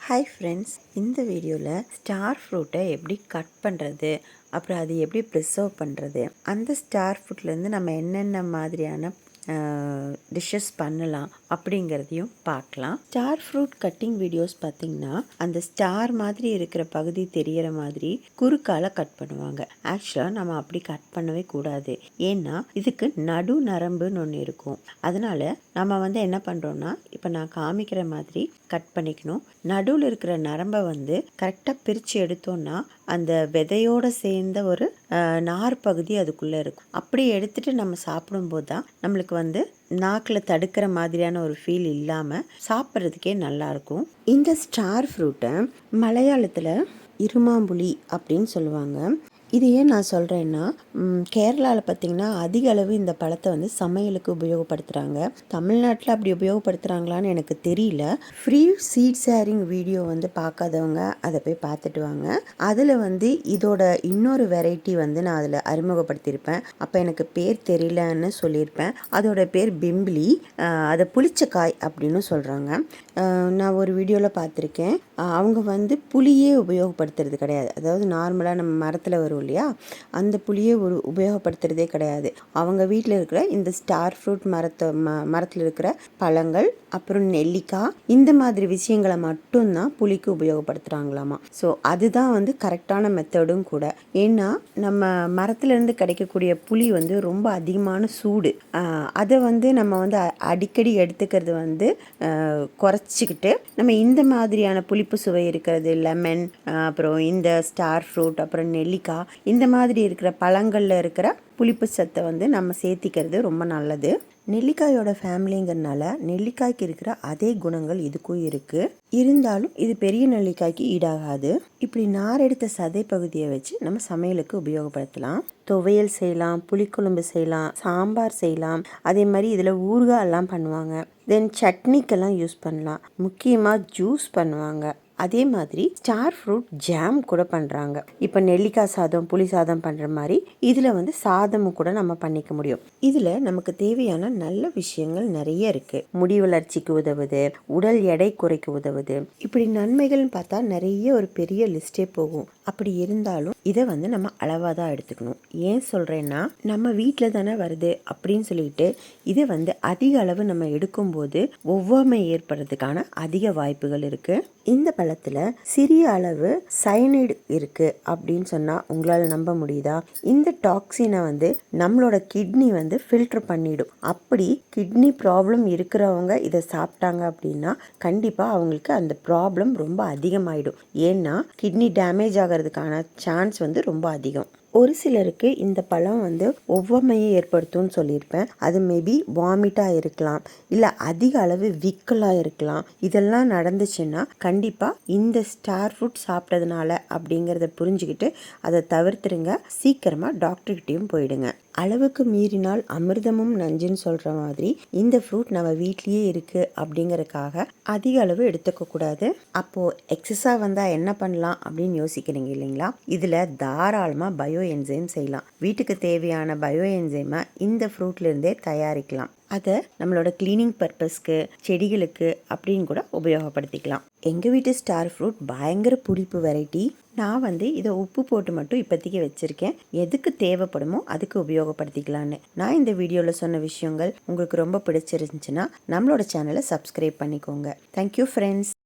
Hi friends, இந்த வீடியோவில் star ஃப்ரூட்டை எப்படி கட் பண்ணுறது, அப்புறம் அது எப்படி ப்ரிசர்வ் பண்ணுறது, அந்த ஸ்டார் ஃப்ரூட்லேருந்து நம்ம என்னென்ன மாதிரியான டிஷ்ஷஸ் பண்ணலாம் அப்படிங்கிறதையும் பார்க்கலாம். ஸ்டார் ஃப்ரூட் கட்டிங் வீடியோஸ் பார்த்திங்கன்னா அந்த ஸ்டார் மாதிரி இருக்கிற பகுதி தெரிகிற மாதிரி குறுக்கால கட் பண்ணுவாங்க. ஆக்சுவலாக நம்ம அப்படி கட் பண்ணவே கூடாது. ஏன்னா இதுக்கு நடு நரம்புன்னு ஒன்று இருக்கும். அதனால் நம்ம என்ன பண்ணுறோன்னா, இப்போ நான் காமிக்கிற மாதிரி கட் பண்ணிக்கணும். நடுவில் இருக்கிற நரம்பை கரெக்டாக பிரித்து எடுத்தோன்னா அந்த விதையோடு சேர்ந்த ஒரு நார் பகுதி அதுக்குள்ளே இருக்கும். அப்படி எடுத்துகிட்டு நம்ம சாப்பிடும்போது தான் நம்மளுக்கு நாக்கில் தடுக்கிற மாதிரியான ஒரு ஃபீல் இல்லாமல் சாப்பிட்றதுக்கே நல்லாயிருக்கும். இந்த ஸ்டார் ஃப்ரூட்டை மலையாளத்தில் இருமாம்புளி அப்படின்னு சொல்லுவாங்க. இது ஏன் நான் சொல்கிறேன்னா, கேரளாவில் பார்த்திங்கன்னா அதிக அளவு இந்த பழத்தை சமையலுக்கு உபயோகப்படுத்துகிறாங்க. தமிழ்நாட்டில் அப்படி உபயோகப்படுத்துகிறாங்களான்னு எனக்கு தெரியல. ஃப்ரீ சீட் ஷேரிங் வீடியோ பார்க்காதவங்க அதை போய் பார்த்துட்டு வாங்க. அதில் இதோட இன்னொரு வெரைட்டி நான் அதில் அறிமுகப்படுத்தியிருப்பேன். அப்போ எனக்கு பேர் தெரியலன்னு சொல்லியிருப்பேன். அதோட பேர் பிம்பிலி. அதை புளிச்சக்காய் அப்படின்னு சொல்கிறாங்க. நான் ஒரு வீடியோவில் பார்த்துருக்கேன். அவங்க புளியே உபயோகப்படுத்துறது கிடையாது. அதாவது நார்மலாக நம்ம மரத்தில் வரும் இல்லையா, அந்த புளியை உபயோகப்படுத்துறதே கிடையாது. அவங்க வீட்டில் இருக்கிற இந்த ஸ்டார் ஃப்ரூட் மரத்தில் இருக்கிற பழங்கள், அப்புறம் நெல்லிக்காய், இந்த மாதிரி விஷயங்களை மட்டும்தான் புளிக்கு உபயோகப்படுத்துகிறாங்களாமா. ஸோ அதுதான் கரெக்டான மெத்தடும் கூட. ஏன்னா நம்ம மரத்துலேருந்து கிடைக்கக்கூடிய புளி ரொம்ப அதிகமான சூடு. அதை நம்ம அடிக்கடி எடுத்துக்கிறது குறைச்சிக்கிட்டு நம்ம இந்த மாதிரியான புளிப்பு சுவை இருக்கிறது லெமன், அப்புறம் இந்த ஸ்டார் ஃப்ரூட், அப்புறம் நெல்லிக்காய், இந்த மாதிரி இருக்கிற பழங்களில் இருக்கிற புளிப்பு சத்தை நம்ம சேர்த்திக்கிறது ரொம்ப நல்லது. நெல்லிக்காயோட ஃபேமிலிங்கிறதுனால நெல்லிக்காய்க்கு இருக்கிற அதே குணங்கள் இதுக்கும் இருக்குது. இருந்தாலும் இது பெரிய நெல்லிக்காய்க்கு ஈடாகாது. இப்படி நார் எடுத்த சதை பகுதியை வச்சு நம்ம சமையலுக்கு உபயோகப்படுத்தலாம். துவையல் செய்யலாம், புளிக்குழம்பு செய்யலாம், சாம்பார் செய்யலாம். அதே மாதிரி இதில் ஊறுகாய் எல்லாம் பண்ணுவாங்க. தென் சட்னிக்கெல்லாம் யூஸ் பண்ணலாம். முக்கியமாக ஜூஸ் பண்ணுவாங்க. அதே மாதிரி ஸ்டார் ஃப்ரூட் ஜாம் கூட பண்ணுறாங்க. இப்போ நெல்லிக்காய் சாதம், புளி சாதம் பண்ணுற மாதிரி இதில் சாதமும் கூட நம்ம பண்ணிக்க முடியும். இதில் நமக்கு தேவையான நல்ல விஷயங்கள் நிறைய இருக்குது. முடி வளர்ச்சிக்கு உதவுது, உடல் எடை குறைக்க உதவுது. இப்படி நன்மைகள்னு பார்த்தா நிறைய ஒரு பெரிய லிஸ்டே போகும். அப்படி இருந்தாலும் இதை நம்ம அளவாக தான் எடுத்துக்கணும். ஏன் சொல்கிறேன்னா, நம்ம வீட்டில் தானே வருது அப்படின்னு சொல்லிட்டு இதை அதிக அளவு நம்ம எடுக்கும்போது ஒவ்வாமை ஏற்படுறதுக்கான அதிக வாய்ப்புகள் இருக்குது. இந்த பழத்தில் சிறிய அளவு சயனைடு இருக்குது அப்படின்னு சொன்னால் உங்களால் நம்ப முடியுதா? இந்த டாக்ஸினை நம்மளோட கிட்னி ஃபில்டர் பண்ணிடும். அப்படி கிட்னி ப்ராப்ளம் இருக்கிறவங்க இதை சாப்பிட்டாங்க அப்படின்னா கண்டிப்பாக அவங்களுக்கு அந்த ப்ராப்ளம் ரொம்ப அதிகமாயிடும். ஏன்னா கிட்னி டேமேஜ் ஆகிறதுக்கான சான்ஸ் ரொம்ப அதிகம். ஒரு சிலருக்கு இந்த பழம் ஒவ்வாமையை ஏற்படுத்தும்னு சொல்லியிருப்பேன். அது மேபி வாமிட்டாக இருக்கலாம், இல்லை அதிக அளவு விக்கலாக இருக்கலாம். இதெல்லாம் நடந்துச்சுன்னா கண்டிப்பாக இந்த ஸ்டார் ஃப்ரூட் சாப்பிட்டதுனால அப்படிங்கிறத புரிஞ்சுக்கிட்டு அதை தவிர்த்துருங்க. சீக்கிரமாக டாக்டர்கிட்டையும் போயிடுங்க. அளவுக்கு மீறினால் அமிர்தமும் நஞ்சுன்னு சொல்கிற மாதிரி இந்த ஃப்ரூட் நம்ம வீட்லேயே இருக்குது அப்படிங்கிறதுக்காக அதிக அளவு எடுத்துக்கக்கூடாது. அப்போது எக்ஸஸாக வந்தால் என்ன பண்ணலாம் அப்படின்னு யோசிக்கிறீங்க இல்லைங்களா? இதில் தாராளமாக பயோ என்சைம் செய்யலாம். வீட்டுக்கு தேவையான பயோ என்சைமை இந்த ஃப்ரூட்லேருந்தே தயாரிக்கலாம். அதை நம்மளோட கிளீனிங் பர்பஸ்க்கு, செடிகளுக்கு அப்படின்னு கூட உபயோகப்படுத்திக்கலாம். எங்கள் வீட்டு ஸ்டார் ஃப்ரூட் பயங்கர புளிப்பு வெரைட்டி. நான் இதை உப்பு போட்டு மட்டும் இப்போதைக்கு வச்சுருக்கேன். எதுக்கு தேவைப்படுமோ அதுக்கு உபயோகப்படுத்திக்கலான்னு. நான் இந்த வீடியோவில் சொன்ன விஷயங்கள் உங்களுக்கு ரொம்ப பிடிச்சிருந்துச்சுன்னா நம்மளோட சேனலை சப்ஸ்கிரைப் பண்ணிக்கோங்க. Thank you friends.